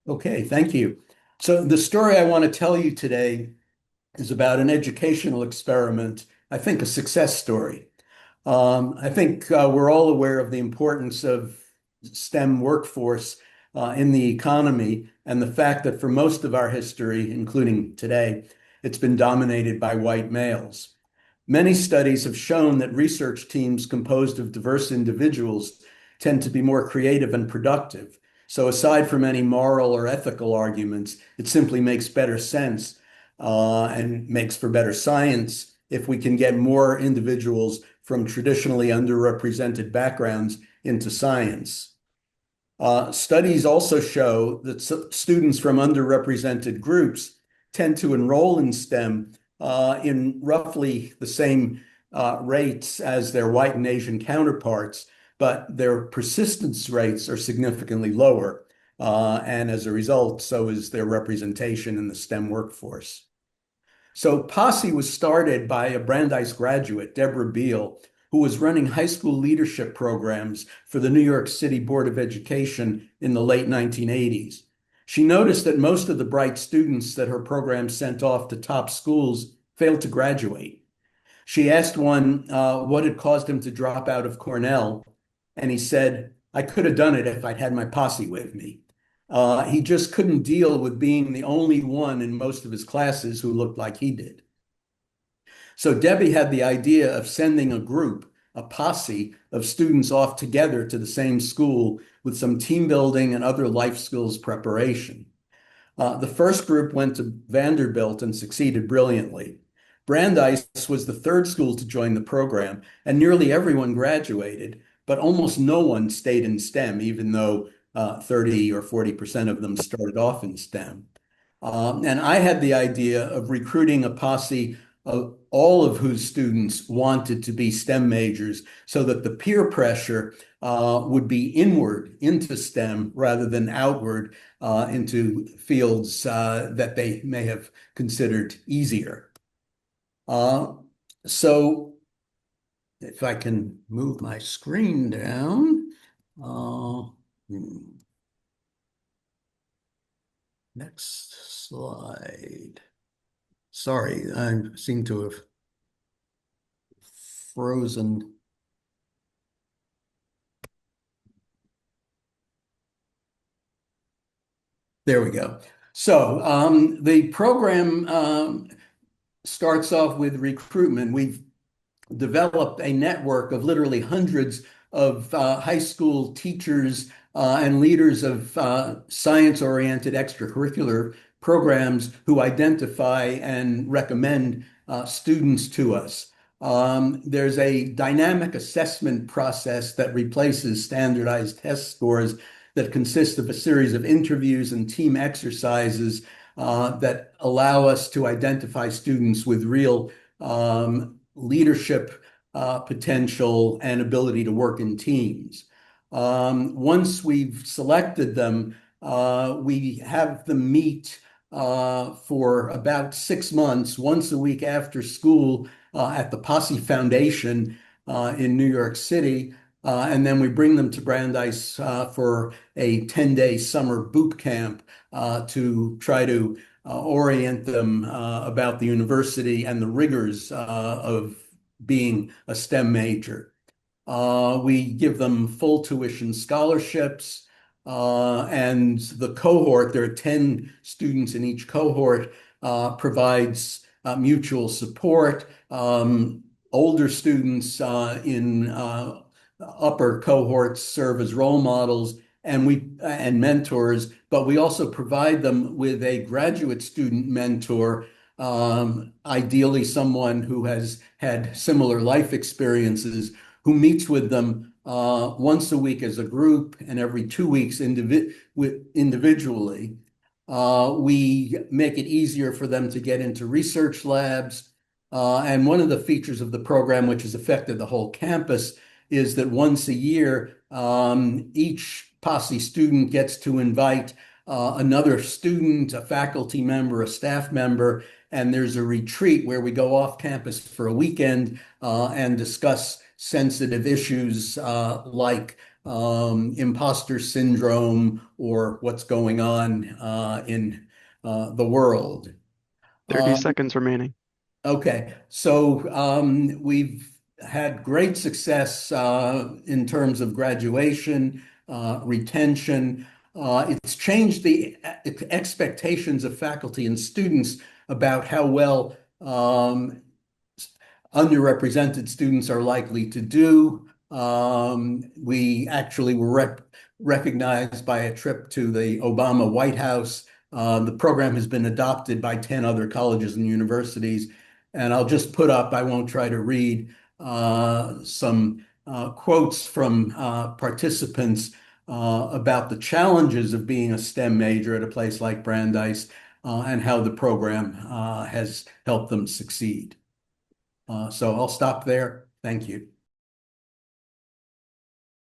Okay, thank you. So the story I want to tell you today is about an educational experiment, I think a success story. I think we're all aware of the importance of STEM workforce in the economy and the fact that for most of our history, including today, it's been dominated by white males. Many studies have shown that research teams composed of diverse individuals tend to be more creative and productive. So, aside from any moral or ethical arguments, it simply makes better sense and makes for better science if we can get more individuals from traditionally underrepresented backgrounds into science. Studies also show that students from underrepresented groups tend to enroll in STEM in roughly the same rates as their white and Asian counterparts, but their persistence rates are significantly lower. And as a result, so is their representation in the STEM workforce. So Posse was started by a Brandeis graduate, Deborah Beal, who was running high school leadership programs for the New York City Board of Education in the late 1980s. She noticed that most of the bright students that her program sent off to top schools failed to graduate. She asked one what had caused him to drop out of Cornell, and he said, I could have done it if I'd had my posse with me. He just couldn't deal with being the only one in most of his classes who looked like he did. So Debbie had the idea of sending a group, a posse of students off together to the same school with some team building and other life skills preparation. The first group went to Vanderbilt and succeeded brilliantly. Brandeis was the third school to join the program, and nearly everyone graduated, but almost no one stayed in STEM, even though 30 or 40% of them started off in STEM. And I had the idea of recruiting a posse of all of whose students wanted to be STEM majors so that the peer pressure would be inward into STEM rather than outward into fields that they may have considered easier. So if I can move my screen down. Next slide. Sorry, I seem to have frozen. There we go. So the program starts off with recruitment. We've developed a network of literally hundreds of high school teachers and leaders of science-oriented extracurricular programs who identify and recommend students to us. There's a dynamic assessment process that replaces standardized test scores that consist of a series of interviews and team exercises that allow us to identify students with real leadership potential and ability to work in teams. Once we've selected them, we have them meet for about 6 months, once a week after school at the Posse Foundation in New York City. And then we bring them to Brandeis for a 10-day summer boot camp to try to orient them about the university and the rigors of being a STEM major. We give them full tuition scholarships, and the cohort, there are 10 students in each cohort, provides mutual support. Older students in upper cohorts serve as role models and mentors, but we also provide them with a graduate student mentor, ideally someone who has had similar life experiences, who meets with them once a week as a group and every 2 weeks individually. We make it easier for them to get into research labs. And one of the features of the program, which has affected the whole campus, is that once a year, each Posse student gets to invite another student, a faculty member, a staff member, and there's a retreat where we go off campus for a weekend and discuss sensitive issues like imposter syndrome or what's going on in the world. 30 Uh, seconds remaining. Okay, so we've had great success in terms of graduation, retention. It's changed the expectations of faculty and students about how well underrepresented students are likely to do. We actually were recognized by a trip to the Obama White House. The program has been adopted by 10 other colleges and universities. And I'll just put up, I won't try to read, some quotes from participants about the challenges of being a STEM major at a place like Brandeis and how the program has helped them succeed. So I'll stop there. Thank you.